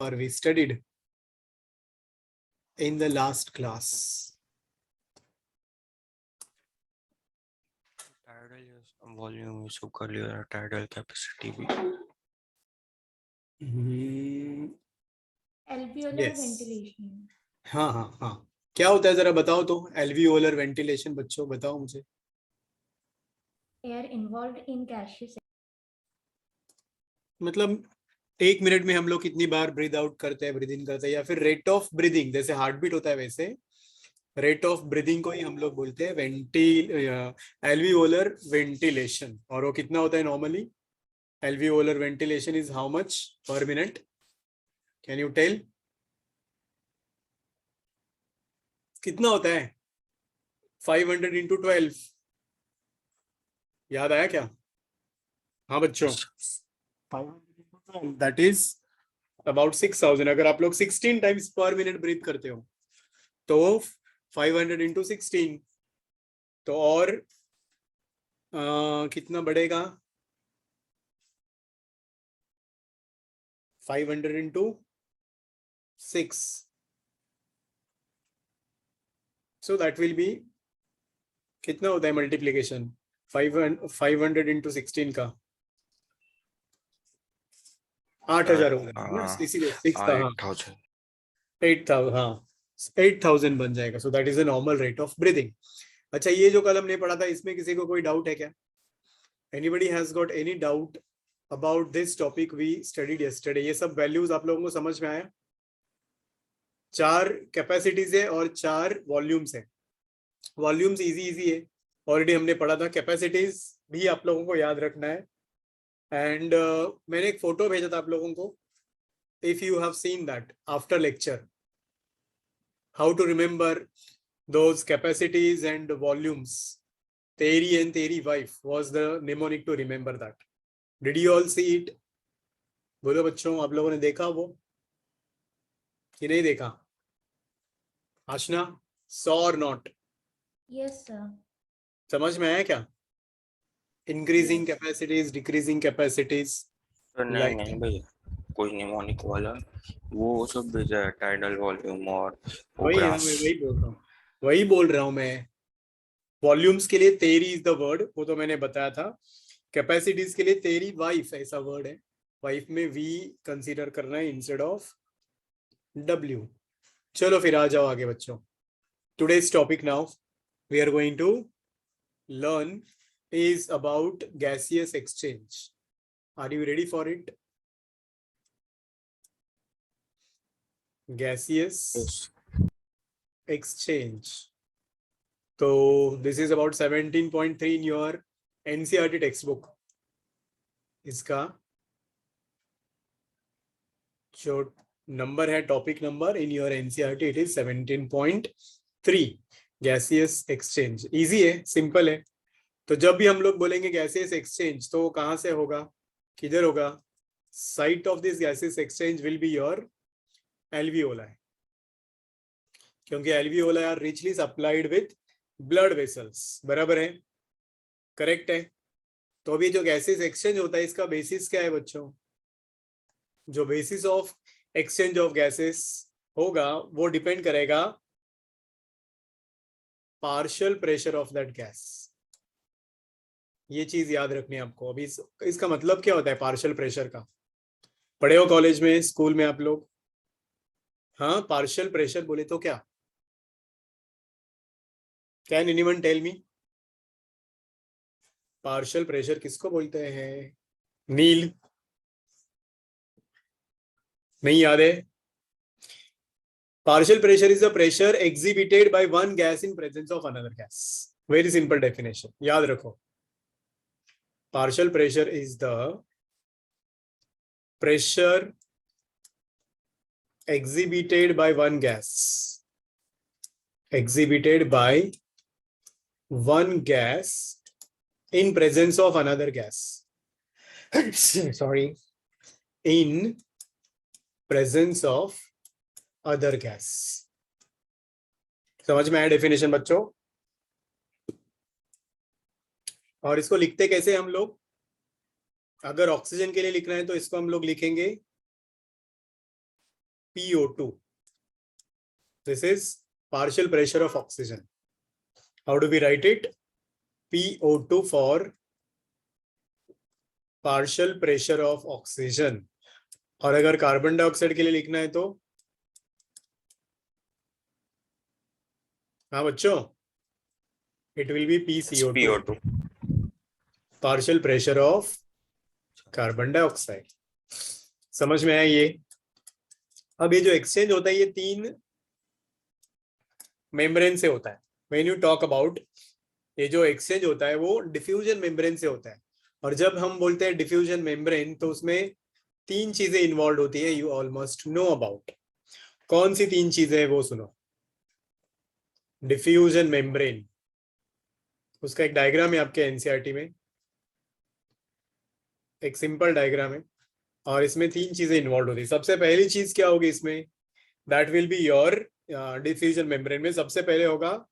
or we studied in the last class? Tidal volume ये सब कर लिया, टाइडल कैपेसिटी भी। Alveolar Yes. वेंटिलेशन। हाँ हाँ हाँ, क्या होता है जरा बताओ तो। एल्वियोलर वेंटिलेशन बच्चों बताओ मुझे। एयर इन्वॉल्व्ड इन गैसेस। मतलब 1 मिनट में हम लोग कितनी बार ब्रीद आउट करते हैं, ब्रीद इन करते हैं, या फिर रेट ऑफ ब्रीदिंग, जैसे हार्ट बीट होता है वैसे रेट ऑफ ब्रीदिंग को ही हम लोग बोलते हैं एल्वियोलर वेंटिलेशन। और वो कितना होता है normally? Alveolar ventilation is how much per minute? Can you tell कितना होता है? 500 इंटू 12 याद आया क्या? हाँ बच्चों, 500 दैट इज अबाउट 6000। अगर आप लोग 16 टाइम्स पर मिनट ब्रीथ करते हो तो 500 इंटू 16 तो और कितना बढ़ेगा? 500 into 6, so that will be कितना होता है मल्टीप्लीकेशन 500 इंटू 16 का? 8000 होगा इसीलिए 8000। 8000, हाँ 8000 बन जाएगा। सो that is a normal rate of breathing. अच्छा, ये जो कल हमने पढ़ा था इसमें किसी को कोई डाउट है क्या? Anybody has got any doubt about this topic we studied yesterday? ये सब वैल्यूज आप लोगों को समझ में आया? 4 कैपेसिटीज है और 4 वॉल्यूम्स है। वॉल्यूम्स इजी इजी है, ऑलरेडी हमने पढ़ा था। कैपेसिटीज भी आप लोगों को याद रखना है। एंड मैंने एक फोटो भेजा था आप लोगों को, if you have seen that after lecture, how to remember those capacities and volumes. Teri and Teri wife was the mnemonic to remember that. Did you all see it? बोलो बच्चों, आप लोगों ने देखा वो कि नहीं देखा? आशना, saw or not? Yes sir. समझ में आया क्या? Increasing Yes. Capacities, decreasing capacities. नहीं नहीं भैया, कोई निमोनिक वाला वो सब भेजा है, टाइडल वॉल्यूम और वो वही ग्राफ। वही बोल रहा हूँ मैं। वॉल्यूम्स के लिए तेरी इज द वर्ड, वो तो मैंने बताया था। कैपेसिटीज के लिए तेरी वाइफ ऐसा वर्ड है, वाइफ में वी कंसीडर करना है इंस्टेड ऑफ W। चलो फिर आ जाओ आगे बच्चों। Today's topic now we are going to learn is about gaseous exchange. Are you ready for it? Gaseous exchange. So this is about 17.3 in your NCERT textbook. इसका जो number है, topic number in your NCERT, it is 17.3 gaseous exchange. Easy है, simple है। तो जब भी हम लोग बोलेंगे गैसियस एक्सचेंज तो कहां से होगा, किधर होगा? Site of this gaseous exchange will be your alveoli, क्योंकि alveoli are richly supplied with blood vessels. बराबर है, करेक्ट है। तो अभी जो गैसियस एक्सचेंज होता है इसका बेसिस क्या है बच्चों? जो basis of exchange of gases होगा वो डिपेंड करेगा partial pressure of that gas. ये चीज याद रखनी है आपको। अभी इसका मतलब क्या होता है पार्शियल प्रेशर का? पढ़े हो कॉलेज में, स्कूल में आप लोग? हाँ, पार्शियल प्रेशर बोले तो क्या? Can anyone tell me? Partial pressure किसको बोलते हैं? नील, नहीं याद है? Partial pressure is the pressure exhibited by one gas in presence of another gas. Very simple definition. याद रखो, partial pressure is the pressure exhibited by one gas, exhibited by one gas in presence of another gas. Sorry, in presence of other gas. समझ में आया definition बच्चों? और इसको लिखते कैसे हम लोग? अगर ऑक्सीजन के लिए लिखना है तो इसको हम लोग लिखेंगे PO2. This is partial pressure of oxygen. How do we write it? PO2 for partial pressure of oxygen. और अगर कार्बन डाइऑक्साइड के लिए लिखना है तो, हाँ बच्चों, it will be PCO2, PO2. partial pressure of carbon dioxide. समझ में आया ये? अब ये जो एक्सचेंज होता है ये 3 मेम्ब्रेन से होता है. When you talk about ये जो एक्सचेंज होता है वो डिफ्यूजन मेम्ब्रेन से होता है. और जब हम बोलते हैं डिफ्यूजन मेम्ब्रेन तो उसमें 3 चीजें इन्वॉल्व होती है. You all must know about. कौन सी 3 चीजें हैं वो सुनो. डिफ्यूजन मेम्ब्रेन, उसका एक डायग्राम है आपके एनसीईआरटी में, एक सिंपल डायग्राम है और इसमें 3 चीजें इन्वॉल्व होती है. सबसे पहली चीज क्या होगी इसमें? That will be your diffusion membrane में सबसे पहले होगा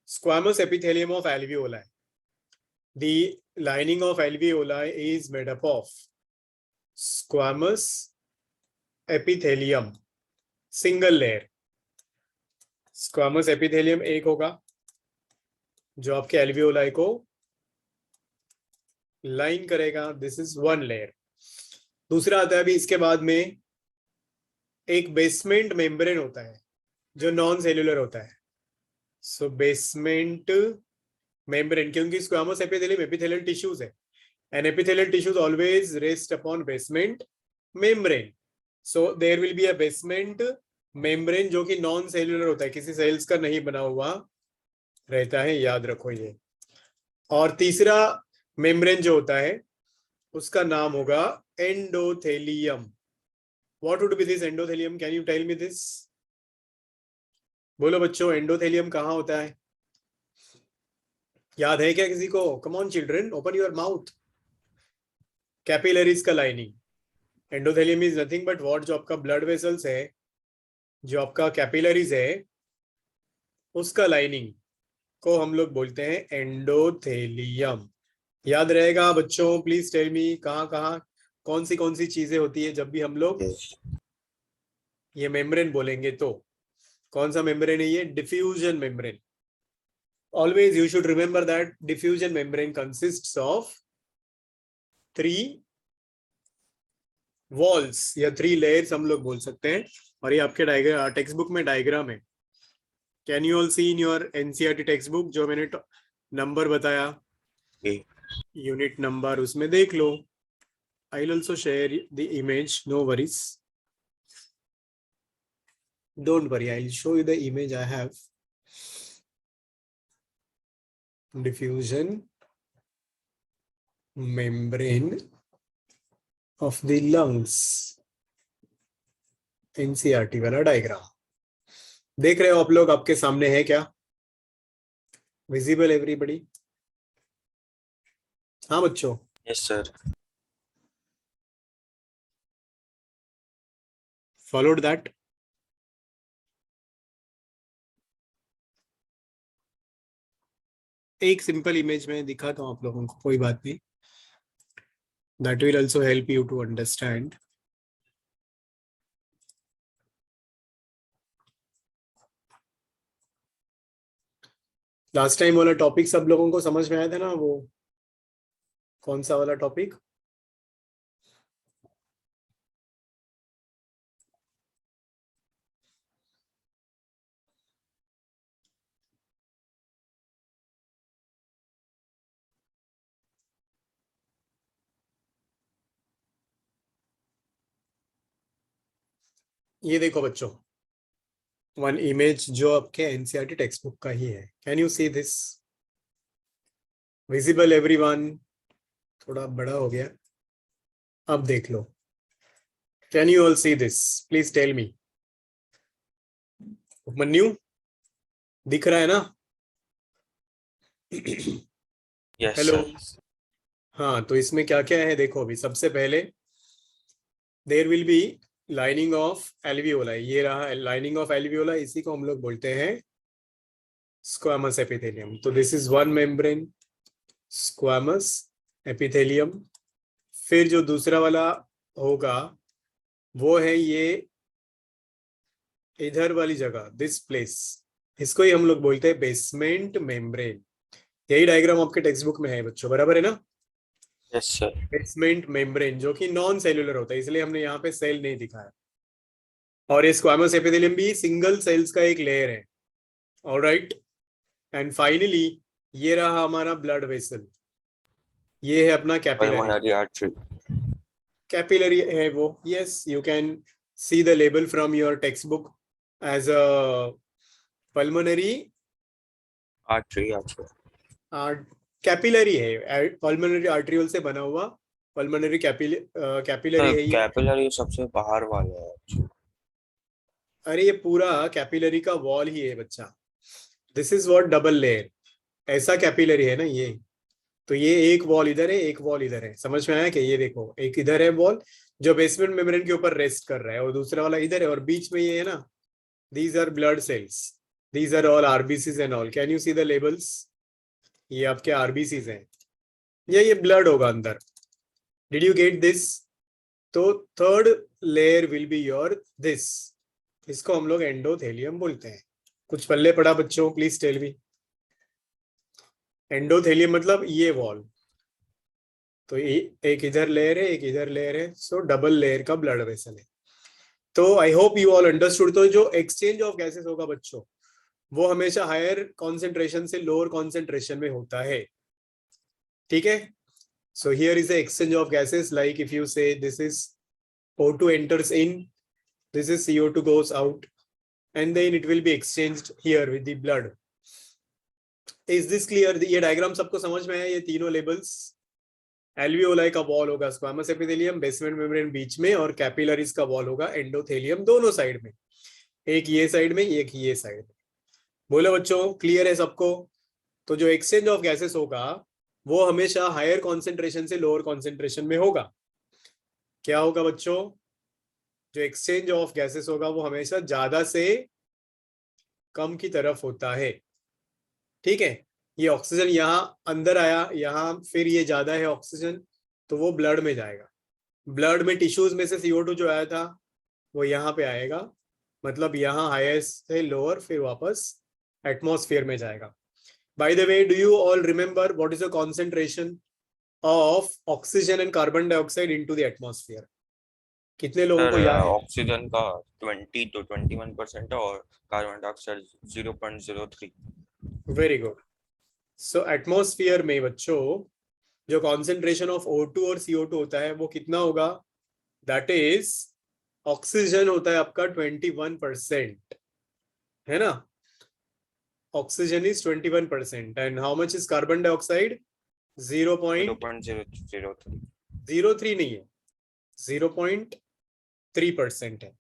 squamous epithelium of alveoli. The lining of alveoli is made up of squamous epithelium, single layer. Squamous epithelium एक होगा जो आपके alveoli को लाइन करेगा. This is 1 layer. दूसरा आता है अभी इसके बाद में एक बेसमेंट मेम्ब्रेन होता है जो नॉन सेल्यूलर होता है. सो बेसमेंट मेम्ब्रेन, क्योंकि स्क्वामस एपिथेलियम एपिथेलियल टिश्यूज है and epithelial tissues always rest upon basement membrane. So there will be a basement membrane जो कि नॉन सेल्यूलर होता है, किसी सेल्स का नहीं बना हुआ रहता है, याद रखो ये. और तीसरा मेम्ब्रेन जो होता है उसका नाम होगा endothelium. What would be this endothelium? Can you tell me this? बोलो बच्चों, एंडोथेलियम कहाँ होता है? याद है क्या किसी को? Come on children, open your mouth. Capillaries का lining. Endothelium is nothing but what, जो आपका ब्लड वेसल्स है, जो आपका कैपिलरीज है, उसका लाइनिंग को हम लोग बोलते हैं एंडोथेलियम. याद रहेगा बच्चों? प्लीज टेल मी कहाँ कहाँ कौन सी चीजें होती है जब भी हम लोग ये मेम्ब्रेन बोलेंगे तो. कौन सा मेम्ब्रेन है ये? Diffusion membrane. Always you should remember that diffusion membrane consists of 3 walls या 3 layers हम लोग बोल सकते हैं. और ये आपके डायग्राम टेक्स्ट बुक में डायग्राम है. Can you all see in your NCERT text book जो मैंने नंबर बताया, यूनिट नंबर, उसमें देख लो. I will also share the image, no worries, don't worry, I will show you the image I have. Diffusion membrane of the lungs, NCERT वाला diagram देख रहे हो आप लोग? आपके सामने है क्या? Visible everybody? हाँ बच्चों? Yes sir. Followed that. एक सिंपल इमेज में दिखाता हूँ आप लोगों को, कोई बात नहीं. That will also help you to understand. Last time वाला टॉपिक सब लोगों को समझ में आया था ना? वो कौन सा वाला टॉपिक? ये देखो बच्चों, 1 इमेज जो आपके एनसीईआरटी टेक्स्ट बुक का ही है. Can you see this? Visible everyone? थोड़ा बड़ा हो गया, अब देख लो. Can you all see this? Please tell me. Upamanyu, दिख रहा है ना? Yes hello. सर. हाँ, तो इसमें क्या क्या है देखो. अभी सबसे पहले there will be lining of alveoli. ये रहा लाइनिंग ऑफ एल्वियोलाई, इसी को हम लोग बोलते हैं स्क्वामस एपिथेलियम. तो this is 1 membrane, squamous epithelium. फिर जो दूसरा वाला होगा वो है ये इधर वाली जगह, दिस प्लेस, इसको ही हम लोग बोलते हैं बेसमेंट मेम्ब्रेन। यही डायग्राम आपके टेक्स्ट बुक में है बच्चों, बराबर है ना? Yes sir. बेसमेंट मेम्ब्रेन जो कि नॉन सेल्यूलर होता है, इसलिए हमने यहाँ पे सेल नहीं दिखाया। और ये स्क्वामस एपिथेलियम भी सिंगल सेल्स का एक लेयर है। ऑलराइट, एंड फाइनली ये रहा हमारा ब्लड वेसल, ये है अपना कैपिलरी। Pulmonary artery. कैपिलरी है वो, yes, you can see the label from your text book as a pulmonary artery capillary है, पल्मोनरी आर्ट्रियोल से बना हुआ पल्मोनरी कैपिलरी है ये। कैपिलरी सबसे बाहर वाला है। अरे ये पूरा कैपिलरी का वॉल ही है बच्चा, this is what double layer, ऐसा कैपिलरी है ना ये। तो ये एक वॉल इधर है, एक वॉल इधर है, समझ में आया कि ये देखो एक इधर है वॉल जो बेसमेंट मेम्ब्रेन के ऊपर रेस्ट कर रहा है, और दूसरा वाला इधर है, और बीच में ये है ना, these are blood cells, these are all RBCs and all. Can you see the labels? ये आपके आरबीसीज हैं, ये ब्लड होगा अंदर। Did you get this? तो third layer will be your this, इसको हम लोग एंडोथेलियम बोलते हैं। कुछ पल्ले पड़ा बच्चों, प्लीज टेल मी। एंडोथेलियम मतलब ये वॉल, तो एक इधर लेयर है, एक इधर लेयर है, सो डबल लेयर का ब्लड वेसल है। तो I hope you all understood. तो जो एक्सचेंज ऑफ गैसेस होगा बच्चों, वो हमेशा हायर कॉन्सेंट्रेशन से लोअर कॉन्सेंट्रेशन में होता है, ठीक है? So here is the exchange of gases, like if you say this is O2 enters in, this is CO2 goes out, and then it will be exchanged here with the blood. Is this clear? ये diagram सबको समझ में है? ये तीनों labels, alveoli का wall होगा squamous epithelium, basement membrane बीच में, और कैपिलरीज का वॉल होगा एंडोथेलियम दोनों साइड में, एक ये साइड में, एक ये साइड में। बोलो बच्चों, क्लियर है सबको? तो जो एक्सचेंज ऑफ गैसेस होगा वो हमेशा हायर कॉन्सेंट्रेशन से लोअर कॉन्सेंट्रेशन में होगा। क्या होगा बच्चों? जो एक्सचेंज ऑफ गैसेस होगा वो हमेशा ज्यादा से कम की तरफ होता है, ठीक है? ये ऑक्सीजन यहाँ अंदर आया, यहाँ फिर ये ज्यादा है ऑक्सीजन, तो वो ब्लड में जाएगा। ब्लड में टिश्यूज में से CO2 जो आया था वो यहाँ पे आएगा, मतलब यहाँ हाईएस्ट से लोअर, फिर वापस एटमॉस्फेयर में जाएगा। By the way, do you all remember what is the concentration of oxygen and carbon dioxide into the atmosphere? कितने लोगों को याद है? ऑक्सीजन का 20 to 21% और carbon dioxide 0.03। Very good. So atmosphere में बच्चों जो कॉन्सेंट्रेशन ऑफ O2 और CO2 होता है वो कितना होगा? दैट इज, ऑक्सीजन होता है आपका 21%, है ना? Oxygen is 21%, and how much is carbon dioxide? 0.003। 0.03 नहीं है, 0.3% है।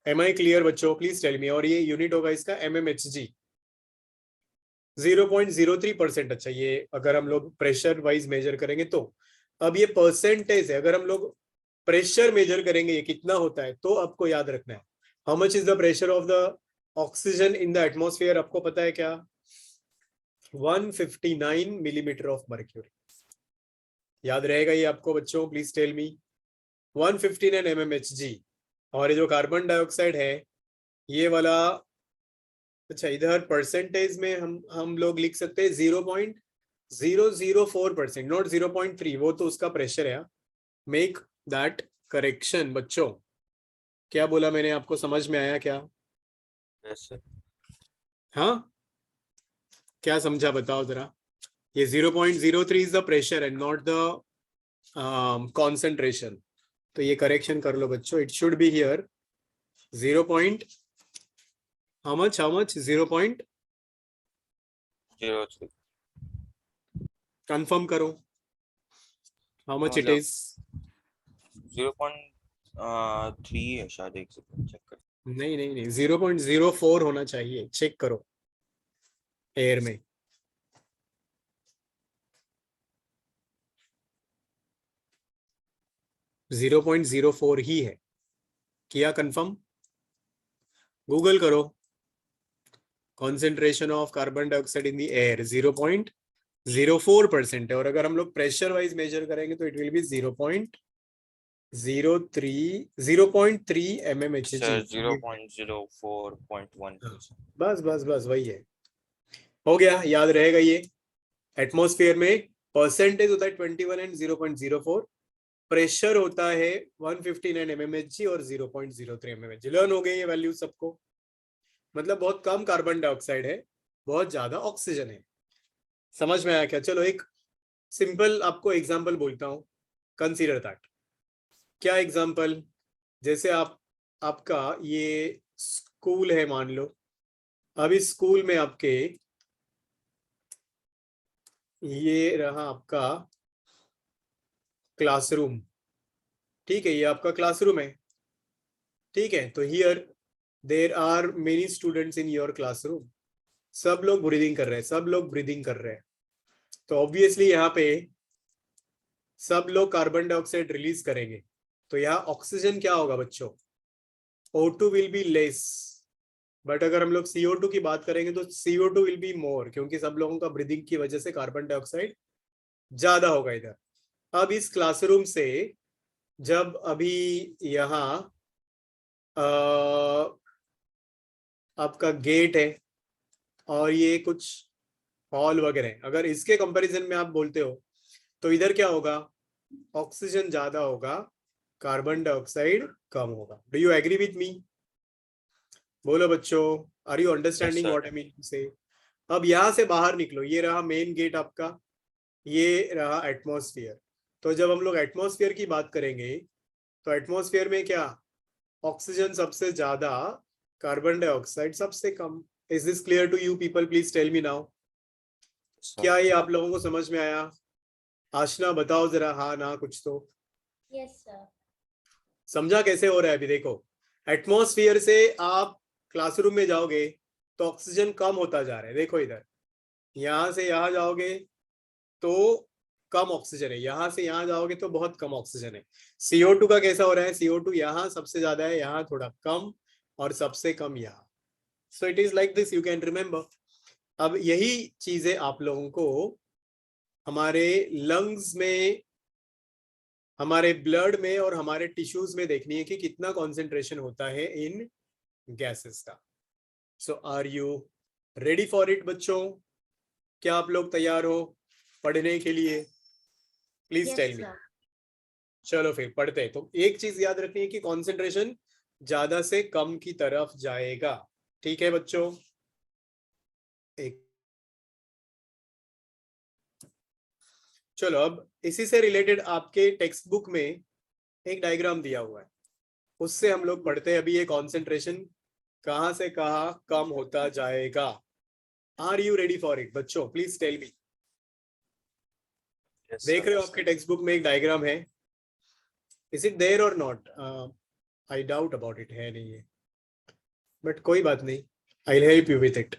एम आई क्लियर बच्चों? Please tell me. और ये यूनिट होगा इसका mmHg, 0.03%। अच्छा, ये अगर हम लोग प्रेशर वाइज मेजर करेंगे तो, अब ये परसेंटेज है, अगर हम लोग प्रेशर मेजर करेंगे ये कितना होता है, तो आपको याद रखना है how much is the pressure of the oxygen in the atmosphere. आपको पता है क्या? 159 मिलीमीटर ऑफ मर्क्यूरी। याद रहेगा ये आपको बच्चों? Please tell me. 159 mmHg। और ये जो कार्बन डाइऑक्साइड है ये वाला, अच्छा इधर परसेंटेज में हम लोग लिख सकते हैं 0.004%, नॉट 0.3, वो तो उसका प्रेशर है। मेक दैट करेक्शन बच्चों। क्या बोला मैंने? आपको समझ में आया क्या? Yes sir. हाँ, क्या समझा बताओ जरा। ये 0.03 is the pressure and not the concentration. तो ये करेक्शन कर लो बच्चों, it should be here 0. How much? 0.03। Confirm करो how much it is। 0.3 है शायद, एक सेकंड चेक कर। नहीं 0.04 होना चाहिए, चेक करो एयर में। जीरो 0.04 ही है। किया कंफर्म? गूगल करो, concentration of carbon dioxide in the air 0.04% है, और अगर हम लोग प्रेशर वाइज मेजर करेंगे तो it will be 0.03। 0.3 mmHg। Sir 0.04.1 बस बस बस वही है, हो गया, याद रहेगा ये। एटमॉस्फेयर में परसेंटेज होता है 21 एंड 0.04, प्रेशर होता है 159 mmHg और 0.03 mmHg। लर्न हो गए ये वैल्यू सबको, मतलब बहुत कम कार्बन डाइऑक्साइड है, बहुत ज्यादा ऑक्सीजन है। समझ में आया क्या? चलो एक सिंपल आपको एग्जांपल बोलता हूं, कंसीडर दैट। क्या एग्जांपल? जैसे आपका ये स्कूल है मान लो, अब इस स्कूल में आपके ये रहा आपका क्लासरूम, ठीक है, ये आपका क्लासरूम है, ठीक है। तो here there are many students in your classroom, सब लोग ब्रीदिंग कर रहे हैं, सब लोग ब्रीदिंग कर रहे हैं, तो ऑब्वियसली यहाँ पे सब लोग कार्बन डाइऑक्साइड रिलीज करेंगे, तो यहाँ ऑक्सीजन क्या होगा बच्चों? O2 will be less, but अगर हम लोग CO2 की बात करेंगे तो CO2 विल बी मोर, क्योंकि सब लोगों का ब्रीदिंग की वजह से कार्बन डाइऑक्साइड ज्यादा होगा इधर। अब इस क्लासरूम से जब अभी यहाँ आपका गेट है और ये कुछ हॉल वगैरह है, अगर इसके कंपैरिजन में आप बोलते हो तो इधर क्या होगा? ऑक्सीजन ज्यादा होगा, कार्बन डाइऑक्साइड कम होगा। Do you agree with me? बोलो बच्चों, are you understanding sir. What I mean to say? अब यहां से बाहर निकलो, ये रहा मेन गेट आपका, ये रहा एटमॉस्फेयर। तो जब हम लोग एटमॉस्फेयर की बात करेंगे तो एटमॉस्फेयर में क्या? ऑक्सीजन सबसे ज्यादा, कार्बन डाइऑक्साइड सबसे कम। Is this clear to you people? Please tell me now. sir. क्या ये आप लोगों को समझ में आया? आशना बताओ जरा, हाँ ना कुछ तो। Yes, sir. समझा कैसे हो रहा है? अभी देखो, एटमॉस्फेयर से आप क्लासरूम में जाओगे तो ऑक्सीजन कम होता जा रहा है, देखो इधर, यहां से यहां जाओगे तो कम ऑक्सीजन है, यहां से यहां जाओगे तो बहुत कम ऑक्सीजन है। CO2 का कैसा हो रहा है? CO2 यहाँ सबसे ज्यादा है, यहाँ थोड़ा कम, और सबसे कम यहाँ। So it is like this, you can remember. अब यही चीजें आप लोगों को हमारे लंग्स में, हमारे ब्लड में और हमारे टिश्यूज में देखनी है कि कितना कॉन्सेंट्रेशन होता है इन गैसेस का। So are you ready for it बच्चों? क्या आप लोग तैयार हो पढ़ने के लिए? Please Yes, tell me. sir. चलो फिर पढ़ते हैं। तो एक चीज याद रखनी है कि कॉन्सेंट्रेशन ज्यादा से कम की तरफ जाएगा, ठीक है बच्चों? एक चलो अब इसी से रिलेटेड आपके टेक्स्ट बुक में एक डायग्राम दिया हुआ है, उससे हम लोग पढ़ते हैं अभी ये कॉन्सेंट्रेशन कहां से कहां कम होता जाएगा। Are you ready for it बच्चों? Please tell me. Yes, देख sir. रहे हो आपके टेक्स्ट बुक में एक डायग्राम है, इज इट देयर और not? I doubt about it, है नहीं है, बट कोई बात नहीं, I will help you with it.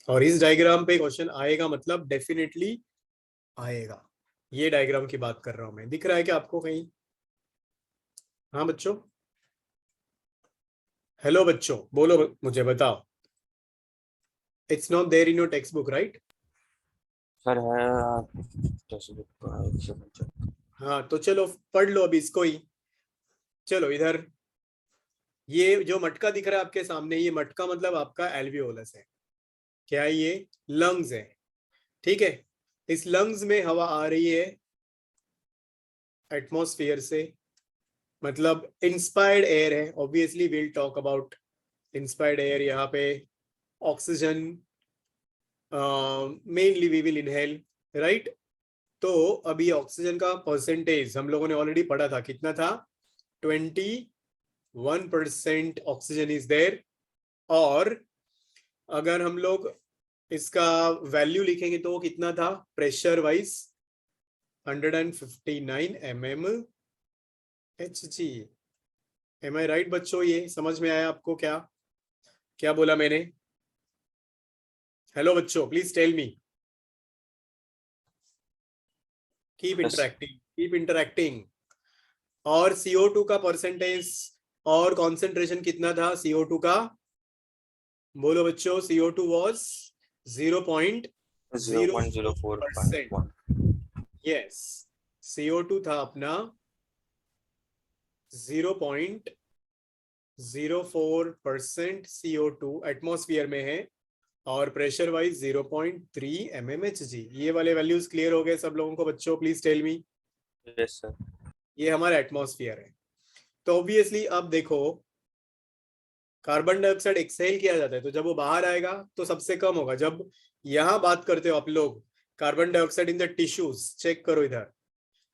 और इस डायग्राम पे क्वेश्चन आएगा, मतलब डेफिनेटली आएगा। ये डायग्राम की बात कर रहा हूं मैं, दिख रहा है क्या आपको कहीं? हाँ बच्चों, हेलो बच्चों, बोलो, मुझे बताओ। It's not there in your text book right? Sir है टेक्स्टबुक का एक सेकंड। हाँ तो चलो पढ़ लो अभी इसको ही। चलो इधर, ये जो मटका दिख रहा है आपके सामने, ये मटका मतलब आपका एल्वियोलस है। क्या है ये? लंग्स है, ठीक है। इस लंग्स में हवा आ रही है एटमॉस्फेयर से, मतलब इंस्पायर्ड एयर है। Obviously will talk about inspired air. यहाँ पे oxygen mainly we will inhale, right? तो अभी ऑक्सीजन का परसेंटेज हम लोगों ने ऑलरेडी पढ़ा था, कितना था? 21% ऑक्सीजन इज देयर। और अगर हम लोग इसका वैल्यू लिखेंगे तो कितना था प्रेशर वाइज? 159 mmHg। एम आई राइट बच्चों? ये समझ में आया आपको? क्या क्या बोला मैंने? हेलो बच्चों, please tell me. Keep Yes. Interacting, keep interacting. और CO2 का परसेंटेज और कॉन्सेंट्रेशन कितना था CO2 का? बोलो बच्चों, CO2 was 0.04%। 0.04.1. यस, CO2 था अपना 0.04% CO2 एटमॉस्फेयर में है और प्रेशर वाइज 0.3 mmHg। ये वाले वैल्यूज क्लियर हो गए सब लोगों को बच्चों? Please tell me. Yes sir. ये हमारा एटमॉस्फेयर है। तो ऑब्वियसली अब देखो, कार्बन डाइऑक्साइड एक्सहेल किया जाता है तो जब वो बाहर आएगा तो सबसे कम होगा। जब यहाँ बात करते हो आप लोग carbon dioxide in the tissues, check करो इधर,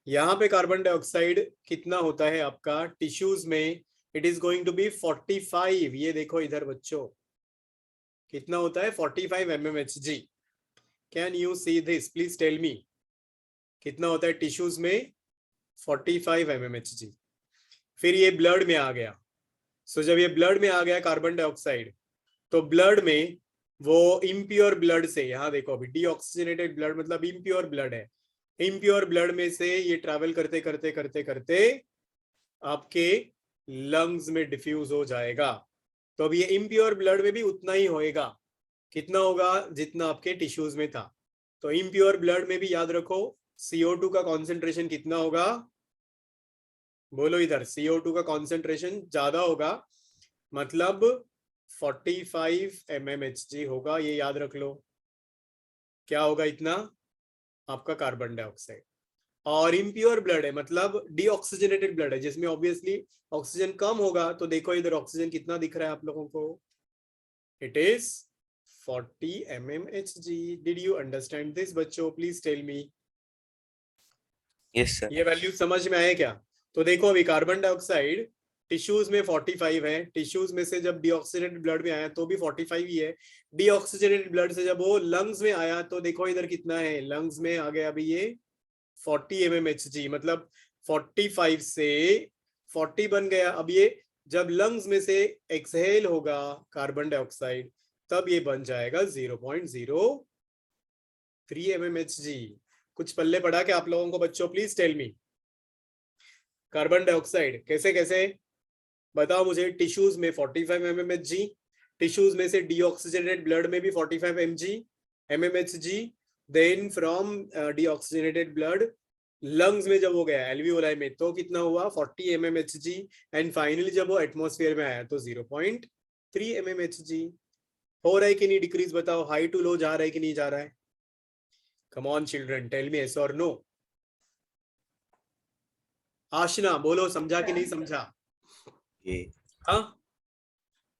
यहाँ पे कार्बन डाइऑक्साइड कितना होता है आपका टिश्यूज में? It is going to be 45। ये देखो इधर बच्चों, कितना होता है? 45 mmHg। Can you see this? Please tell me, कितना होता है टिश्यूज में? 45 mmHg। फिर ये ब्लड में आ गया। सो जब ये ब्लड में आ गया कार्बन डाइऑक्साइड, तो ब्लड में वो इम्प्योर ब्लड से, यहाँ देखो अभी डीऑक्सीजनेटेड ब्लड मतलब इम्प्योर ब्लड है, इम्प्योर ब्लड में से ये ट्रैवल करते करते करते करते आपके लंग्स में डिफ्यूज हो जाएगा। तो अब ये इम्प्योर ब्लड में भी उतना ही होएगा, कितना होगा? जितना आपके टिश्यूज में था। तो इम्प्योर ब्लड में भी याद रखो CO2 का कॉन्सेंट्रेशन कितना होगा? बोलो इधर, CO2 का कॉन्सेंट्रेशन ज्यादा होगा, मतलब 45 mmHg होगा। ये याद रख लो। क्या होगा इतना? आपका कार्बन डाइऑक्साइड। और इम्प्योर ब्लड है मतलब डीऑक्सीजनेटेड ब्लड है, जिसमें ऑब्वियसली ऑक्सीजन कम होगा। तो देखो इधर ऑक्सीजन कितना दिख रहा है आप लोगों को? It is 40 mmHg। Did you understand this बच्चों? Please tell me. Yes sir. ये वैल्यू समझ में आए क्या? तो देखो अभी कार्बन डाइऑक्साइड टिश्यूज में 45 है, टिश्यूज में से जब डीऑक्सीजनेटेड ब्लड में आया तो भी 45 ही है। डीऑक्सीजनेटेड ब्लड से जब वो लंग्स में आया तो देखो इधर कितना है? लंग्स में आ गया अभी ये 40 mmHg, मतलब 45 से 40 बन गया। अब ये जब लंग्स में से एक्सहेल होगा कार्बन डाइऑक्साइड तब ये बन जाएगा 0.03 mmHg। कुछ पल्ले पड़ा क्या आप लोगों को बच्चों? Please tell me. Carbon dioxide कैसे कैसे बताओ मुझे? टिश्यूज में 45 mmHg, टिश्यूज में से डीऑक्सीजनेटेड ब्लड में भी 45 mmHg, then from deoxygenated blood lungs में जब हो गया एल्वियोलाई में तो कितना हुआ? 40 mmHg, एंड फाइनली जब वो एटमॉस्फेयर में आया तो 0.3 mmHg। हो रहा है कि नहीं डिक्रीज? बताओ, हाई टू लो जा रहा है कि नहीं जा रहा है? Come on children, tell me yes और नो। आशना बोलो, समझा कि नहीं समझा? ये हाँ,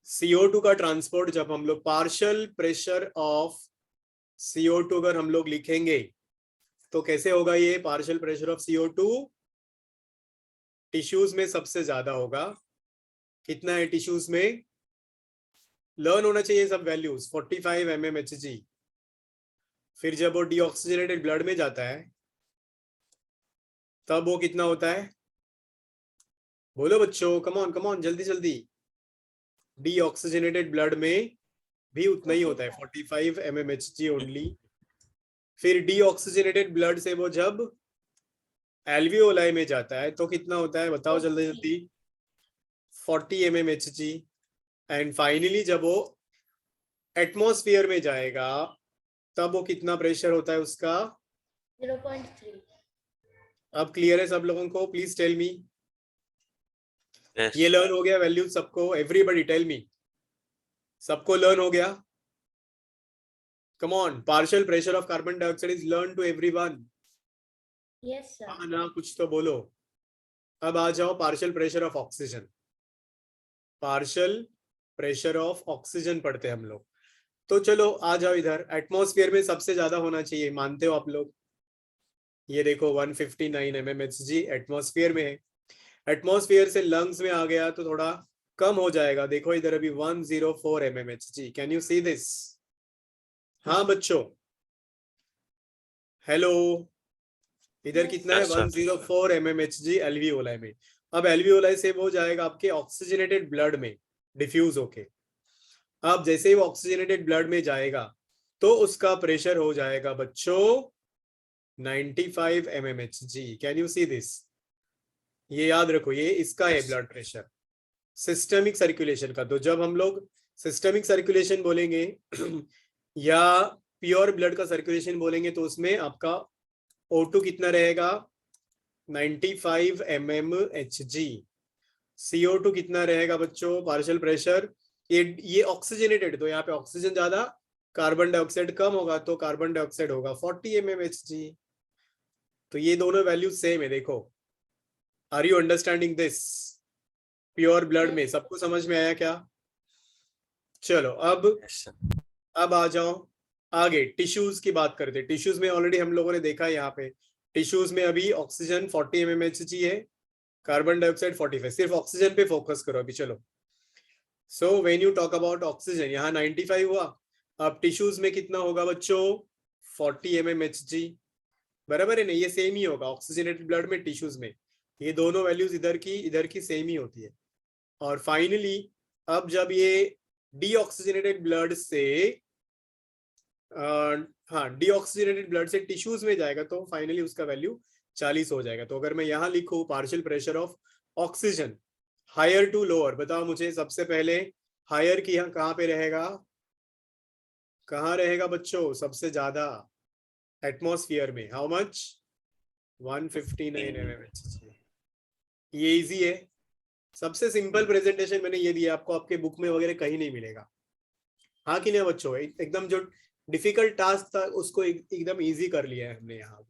CO2 का ट्रांसपोर्ट जब हम लोग पार्शियल प्रेशर ऑफ CO2 अगर हम लोग लिखेंगे तो कैसे होगा? ये partial pressure of CO2 tissues में सबसे ज्यादा होगा। कितना है टिश्यूज में? लर्न होना चाहिए सब वैल्यूज। 45 mmHg। फिर जब वो डीऑक्सीजनेटेड ब्लड में जाता है तब वो कितना होता है? बोलो बच्चों, कम ऑन जल्दी जल्दी। डीऑक्सीजनेटेड ब्लड में भी उतना ही होता है, 45 mmHg ओनली। फिर डीऑक्सीजनेटेड ब्लड से वो जब एल्वियोलाई में जाता है तो कितना होता है? बताओ जल्दी जल्दी। 40 mmHg। एंड फाइनली जब वो एटमॉस्फेयर में जाएगा तब वो कितना प्रेशर होता है उसका? 0.3. अब क्लियर है सब लोगों को? Please tell me. यस ये लर्न हो गया वैल्यू सबको? एवरीबॉडी टेल मी, सबको लर्न हो गया? Come on, partial pressure of carbon dioxide is learn to everyone. Yes, sir. हाँ ना, कुछ तो बोलो। अब आ जाओ partial pressure of oxygen. Partial pressure of oxygen पढ़ते हम लोग। तो चलो आ जाओ इधर। एटमॉस्फेयर में सबसे ज्यादा होना चाहिए, मानते हो आप लोग? ये देखो 159 mmHg एटमॉस्फेयर में है। एटमॉस्फेयर से लंग्स में आ गया तो थोड़ा कम हो जाएगा। देखो इधर अभी 104 mmHg। Can you see this? हाँ बच्चों, हेलो, इधर कितना है? Yes, sir. 104 mmHg एल्वियोलाई में। अब एल्वियोलाई से वो जाएगा आपके ऑक्सीजनेटेड ब्लड में डिफ्यूज होके। अब जैसे ही वो ऑक्सीजनेटेड ब्लड में जाएगा तो उसका प्रेशर हो जाएगा बच्चों 95 mmHg। Can you see this? ये याद रखो, ये इसका है ब्लड प्रेशर सिस्टमिक सर्कुलेशन का। तो जब हम लोग सिस्टमिक सर्कुलेशन बोलेंगे या प्योर ब्लड का सर्कुलेशन बोलेंगे तो उसमें आपका O2 कितना रहेगा? 95 mmHg। CO2 कितना रहेगा बच्चों, पार्शियल प्रेशर, ये ऑक्सीजनेटेड, तो यहाँ पे ऑक्सीजन ज्यादा, कार्बन डाइऑक्साइड कम होगा, तो कार्बन डाइऑक्साइड होगा 40 mmHg। तो ये दोनों वैल्यू सेम है, देखो। Are you understanding this? Pure blood में सबको समझ में आया क्या? चलो अब यस सर। अब आ जाओ आगे, टिश्यूज की बात करते हैं। टिश्यूज में ऑलरेडी हम लोगों ने देखा है, यहाँ पे टिश्यूज में अभी ऑक्सीजन 40 mmHg है, कार्बन डाइऑक्साइड 45। सिर्फ ऑक्सीजन पे फोकस करो अभी, चलो। So when you talk about oxygen, यहाँ 95 हुआ, अब टिश्यूज में कितना होगा बच्चों, 40 mmHg, बराबर है ना? ये सेम ही होगा ऑक्सीजनेटेड ब्लड में, टिश्यूज में, ये दोनों वैल्यूज इधर की सेम ही होती है। और फाइनली अब जब ये डीऑक्सीजनेटेड ब्लड से हाँ डीऑक्सीजनेटेड ब्लड से टिश्यूज में जाएगा, तो फाइनली उसका वैल्यू 40 हो जाएगा। तो अगर मैं यहाँ लिखूं partial pressure of oxygen higher to lower, बताओ मुझे सबसे पहले हायर की यहाँ कहाँ पे रहेगा, कहाँ रहेगा बच्चों सबसे ज्यादा? एटमॉस्फेयर में। How much? 159 mmHg। ये इजी है, सबसे सिंपल प्रेजेंटेशन मैंने ये दिया आपको, आपके बुक में वगैरह कहीं नहीं मिलेगा। हाँ कि नहीं बच्चों? एकदम जो डिफिकल्ट टास्क था उसको एकदम इजी कर लिया है हमने यहाँ।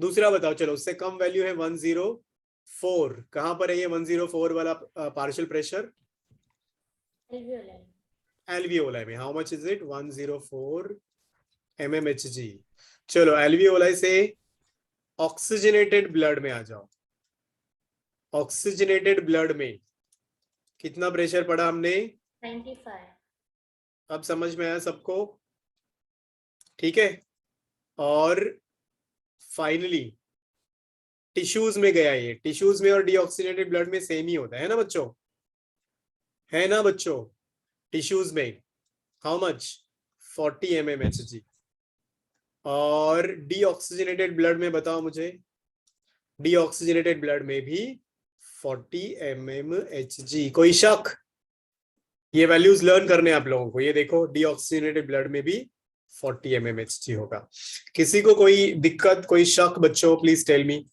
दूसरा बताओ, चलो उससे कम वैल्यू है 104, कहाँ पर है ये 104 वाला पार्शियल प्रेशर? Alveoli. एल्वियोलाई में। How much is it? 104 mmHg। चलो एल्वियोलाई से ऑक्सीजनेटेड ब्लड में आ जाओ। ऑक्सीजनेटेड ब्लड में कितना प्रेशर पढ़ा हमने? 95. अब समझ में आया सबको? ठीक है। और फाइनली टिश्यूज में गया, ये टिश्यूज में और डीऑक्सीजनेटेड ब्लड में सेम ही होता है ना बच्चों? है ना बच्चों? टिश्यूज में हाउ मच? 40 mmHg। और डीऑक्सीजनेटेड ब्लड में बताओ मुझे, डीऑक्सीजनेटेड ब्लड में भी 40 mmHg। कोई शक? ये वैल्यूज लर्न करने आप लोगों को। ये देखो डीऑक्सीजनेटेड ब्लड में भी 40 mmHg होगा। किसी को कोई दिक्कत, कोई शक बच्चों? प्लीज टेल मी,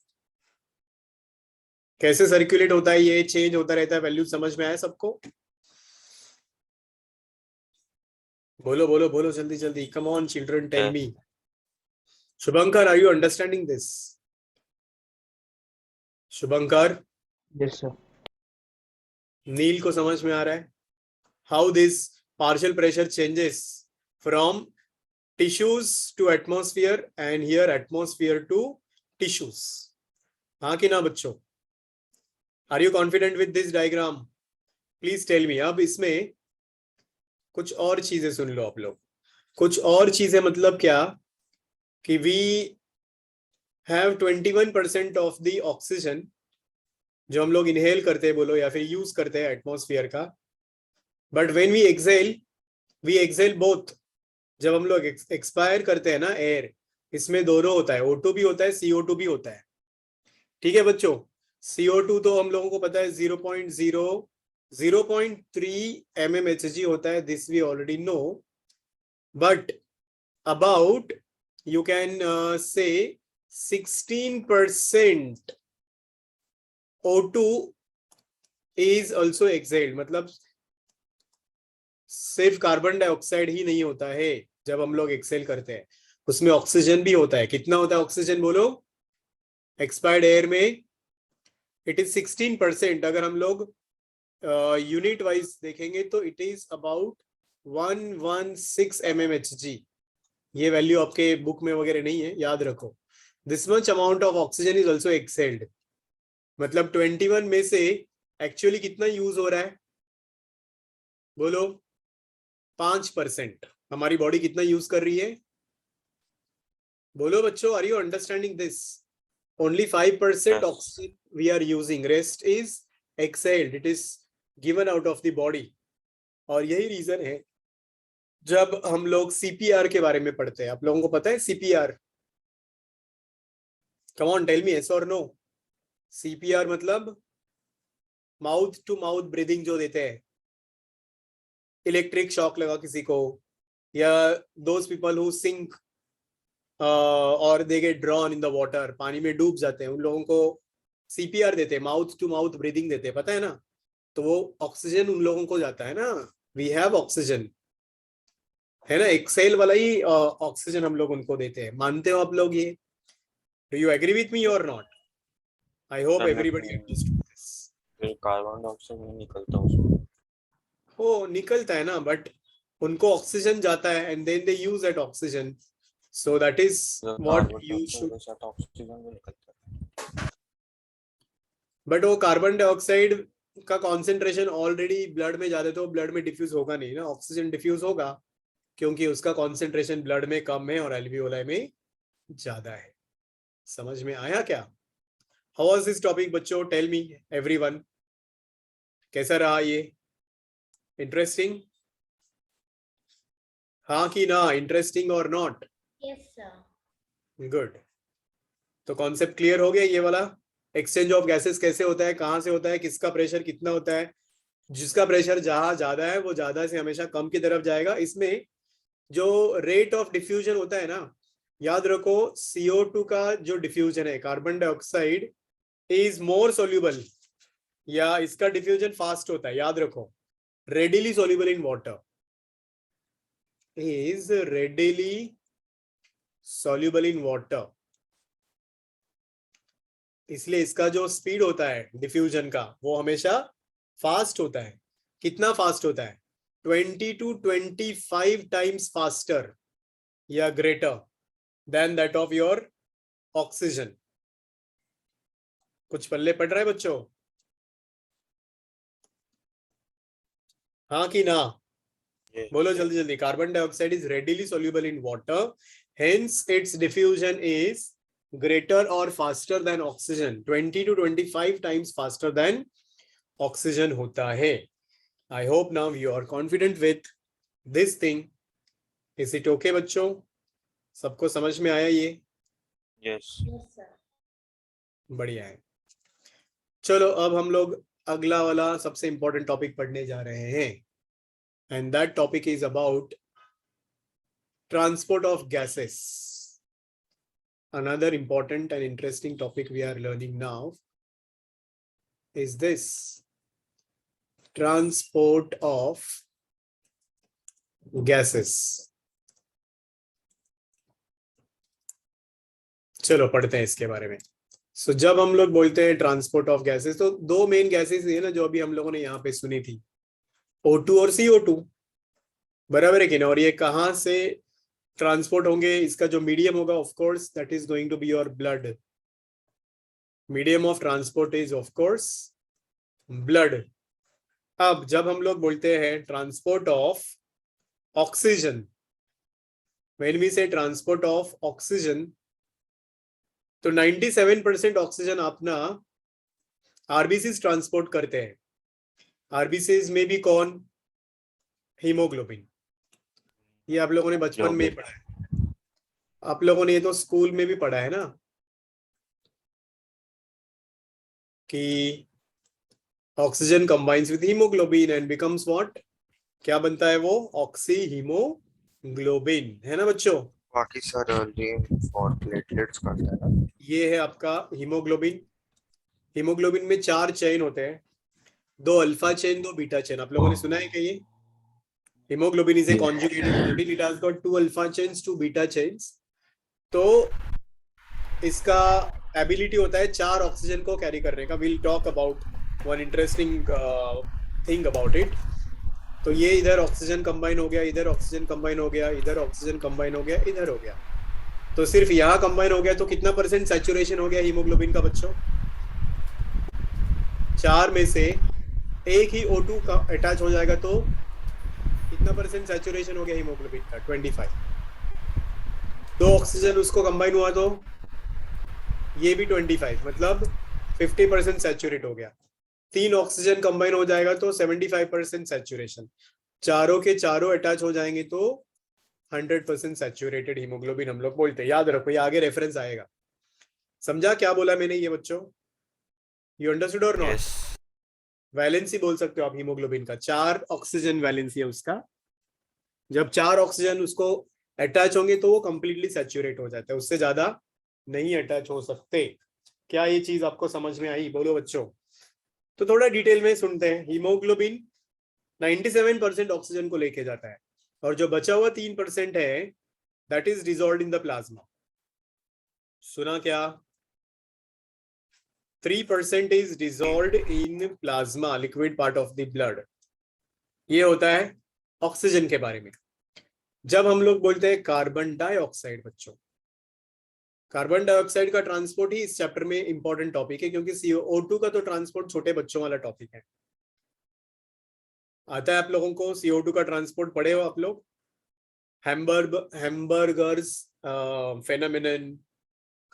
कैसे सर्कुलेट होता है, ये चेंज होता रहता है, वैल्यू समझ में आया सबको? बोलो बोलो बोलो जल्दी जल्दी, come on children, tell me. Shubhankar, are you understanding this? Shubhankar? Yes sir. Neel को समझ में आ रहा है how this partial pressure changes from tissues to atmosphere and here atmosphere to tissues? हाँ कि ना बच्चों? Are you confident with this diagram? Please tell me. अब इसमें कुछ और चीजें सुन लो आप लोग। कुछ और चीजें मतलब क्या कि we have 21% of the oxygen जो हम लोग इनहेल करते हैं, बोलो, या फिर यूज करते हैं एटमॉस्फेयर का, but when we exhale both. जब हम लोग एक्सपायर करते हैं ना एयर, इसमें दोनों होता है, O2 भी होता है, CO2 भी होता है। ठीक है बच्चों? CO2 तो हम लोगों को पता है 0.3 mmHg होता है, this we already know, but about you can say 16% O2 is also exhaled। मतलब सिर्फ कार्बन डाइऑक्साइड ही नहीं होता है जब हम लोग एक्सेल करते हैं, उसमें ऑक्सीजन भी होता है। कितना होता है ऑक्सीजन बोलो एक्सपायर्ड एयर में? It is 16%। अगर हम लोग यूनिट वाइज देखेंगे तो इट इज अबाउट 116 mmHg। ये वैल्यू आपके बुक में वगैरह नहीं है, याद रखो। This much amount of oxygen is also excelled. मतलब 21 में से एक्चुअली कितना यूज हो रहा है बोलो? 5%। हमारी बॉडी कितना यूज कर रही है बोलो बच्चों? Are you understanding this? Only 5% oxygen we are using, rest is exhaled, it is given out of the body. और यही रीजन है जब हम लोग CPR के बारे में पढ़ते हैं। आप लोगों को पता है CPR? Come on tell me, yes और नो? CPR मतलब माउथ टू माउथ ब्रीदिंग जो देते हैं, इलेक्ट्रिक शॉक लगा किसी को, या दोज पीपल हु सिंक और they get drawn in the water, पानी में डूब जाते हैं, उन लोगों को CPR देते हैं, माउथ टू माउथ ब्रीदिंग देते हैं, पता है ना, तो वो ऑक्सीजन उन लोगों को जाता है ना, वी हैव ऑक्सीजन, है ना, एक्सेल वाला ही ऑक्सीजन हम लोग उनको देते हैं, मानते हो आप लोग ये? Do you agree with me or not? I hope sir everybody understood this. फिर कार्बन डाइऑक्साइड नहीं निकलता उसमें। वो निकलता है ना, बट उनको ऑक्सीजन जाता है and then they use that oxygen, so that is what carbon you dioxide should. के साथ ऑक्सीजन भी निकलता है। बट वो कार्बन डाइऑक्साइड का कॉन्सेंट्रेशन ऑलरेडी ब्लड में ज्यादा, तो ब्लड में डिफ्यूज होगा नहीं ना, ऑक्सीजन डिफ्यूज होगा क्योंकि उसका कॉन्सेंट्रेशन ब्लड में कम है और एल्वियोलाई में ज्यादा है। समझ में आया क्या? हाउ वाज दिस टॉपिक बच्चों? टेल मी एवरीवन, कैसा रहा ये? इंटरेस्टिंग? हाँ कि ना? इंटरेस्टिंग और नॉट? Yes, sir. गुड। तो कॉन्सेप्ट क्लियर हो गया ये वाला? एक्सचेंज ऑफ गैसेस कैसे होता है, कहाँ से होता है, किसका प्रेशर कितना होता है, जिसका प्रेशर जहां ज्यादा है वो ज्यादा से हमेशा कम की तरफ जाएगा। इसमें जो रेट ऑफ डिफ्यूजन होता है ना, याद रखो CO2 का जो डिफ्यूजन है, carbon dioxide is more soluble, या इसका डिफ्यूजन फास्ट होता है, याद रखो, readily soluble in water, is readily soluble in water, इसलिए इसका जो स्पीड होता है डिफ्यूजन का वो हमेशा फास्ट होता है। कितना फास्ट होता है? 20 to 25 टाइम्स फास्टर या greater than that of your oxygen. कुछ पल्ले पड़ रहा है बच्चों? हाँ कि ना? बोलो जल्दी जल्दी। Carbon dioxide is readily soluble in water, hence it's diffusion is greater or faster than oxygen, 20 to 25 times faster than oxygen होता है। I hope now you are confident with this thing. Is it okay बच्चों? सबको समझ में आया ये? Yes Yes, sir. बढ़िया है। चलो अब हम लोग अगला वाला सबसे इंपॉर्टेंट टॉपिक पढ़ने जा रहे हैं, and that topic is about transport of gases. Another important and interesting topic we are learning now is this: transport of gases. चलो पढ़ते हैं इसके बारे में। सो जब हम लोग बोलते हैं ट्रांसपोर्ट ऑफ गैसेस, तो दो मेन गैसेस है ना जो अभी हम लोगों ने यहाँ पे सुनी थी, O2 और CO2, बराबर है कि ना? और ये कहाँ से ट्रांसपोर्ट होंगे? इसका जो मीडियम होगा of course that is going to be your blood. Medium of transport is of course blood. अब जब हम लोग बोलते हैं transport of oxygen, when we say transport of oxygen, तो 97% ऑक्सीजन अपना आरबीसीज ट्रांसपोर्ट करते हैं। आरबीसीज में भी कौन? हीमोग्लोबिन। ये आप लोगों ने बचपन में पढ़ा है, आप लोगों ने ये तो स्कूल में भी पढ़ा है ना, कि oxygen combines with haemoglobin and becomes what? क्या बनता है वो? ऑक्सी हीमोग्लोबिन, है ना बच्चों? बाकी सारा लिम्फ और प्लेटलेट्स करता है ना। ये है आपका हीमोग्लोबिन। हीमोग्लोबिन में 4 चेन होते हैं, 2 अल्फा चेन 2 बीटा चेन। आप लोगों ने सुना है क्या ये? hemoglobin is a conjugated protein, it has got 2 alpha chains 2 beta chains, तो इसका एबिलिटी होता है 4 ऑक्सीजन को कैरी करने का। we'll talk about one interesting thing about it। तो ये इधर ऑक्सीजन कंबाइन हो गया, इधर ऑक्सीजन कंबाइन हो गया, इधर ऑक्सीजन कंबाइन हो गया, इधर हो गया, तो सिर्फ यहाँ कंबाइन हो गया, तो कितना % सैचुरेशन हो गया हीमोग्लोबिन का बच्चों? 4 में से एक ही O2 का अटैच हो जाएगा, तो कितना % सैचुरेशन हो गया हीमोग्लोबिन का? 25। 2 ऑक्सीजन उसको कंबाइन हुआ तो ये भी 25, मतलब 50% सैचुरेट हो गया। 3 ऑक्सीजन कंबाइन हो जाएगा तो 75% सैचुरेशन। चारों के चारों अटैच हो जाएंगे तो 100% सैचुरेटेड हीमोग्लोबिन हम लोग बोलते हैं। याद रखो, ये आगे रेफरेंस आएगा। समझा क्या बोला मैंने ये बच्चों? यू अंडरस्टूड और नॉट? वैलेंसी बोल सकते हो आप हीमोग्लोबिन का, 4 ऑक्सीजन वैलेंसी है उसका। जब 4 ऑक्सीजन उसको अटैच होंगे तो वो कंप्लीटली सैचुरेट हो जाता है, उससे ज्यादा नहीं अटैच हो सकते। क्या ये चीज आपको समझ में आई? बोलो बच्चों। तो थोड़ा डिटेल में सुनते हैं। हीमोग्लोबिन 97% ऑक्सीजन को लेके जाता है और जो बचा हुआ 3% है that is dissolved in the plasma. सुना क्या? 3% is dissolved in plasma, liquid part of the blood. ये होता है ऑक्सीजन के बारे में। जब हम लोग बोलते हैं कार्बन डाइऑक्साइड, बच्चों कार्बन डाइऑक्साइड का ट्रांसपोर्ट ही इस चैप्टर में इंपॉर्टेंट टॉपिक है, क्योंकि CO2 का तो ट्रांसपोर्ट छोटे बच्चों वाला टॉपिक है। आता है आप लोगों को CO2 का ट्रांसपोर्ट? पढ़े हो आप लोग? हैम्बर्गर्स फेनोमेनन,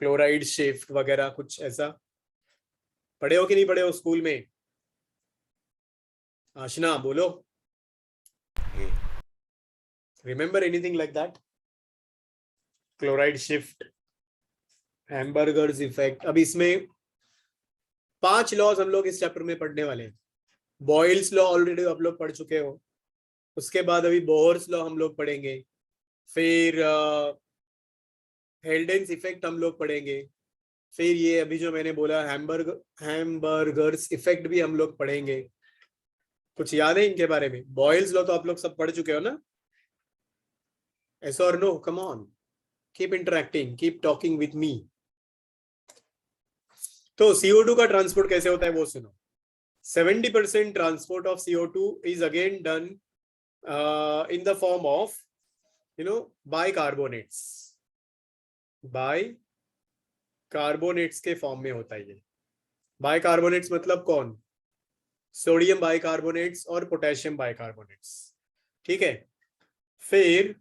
क्लोराइड शिफ्ट वगैरह कुछ ऐसा पढ़े हो कि नहीं पढ़े हो स्कूल में? आशना बोलो, remember anything like that? Chloride shift, Hamburger's effect. अब इसमें 5 लॉज हम लोग इस चैप्टर में पढ़ने वाले हैं। बॉयल्स लॉ ऑलरेडी आप लोग पढ़ चुके हो, उसके बाद अभी बोहर्स लॉ हम लोग पढ़ेंगे, फिर हेल्डेन्स इफेक्ट हम लोग पढ़ेंगे, फिर ये अभी जो मैंने बोला हैम्बर्गर्स इफेक्ट भी हम लोग पढ़ेंगे। कुछ याद है इनके बारे में? बॉयल्स लॉ तो आप लोग सब पढ़ चुके हो ना? yes or no? come on, keep interacting, keep talking with me. तो CO2 का ट्रांसपोर्ट कैसे होता है वो सुनो। 70% transport of CO2 is again done in the form of bicarbonates। Bicarbonates के फॉर्म में होता है ये। बाइकार्बोनेट्स मतलब कौन? सोडियम बाइकार्बोनेट्स और पोटेशियम बाइकार्बोनेट्स, ठीक है। फिर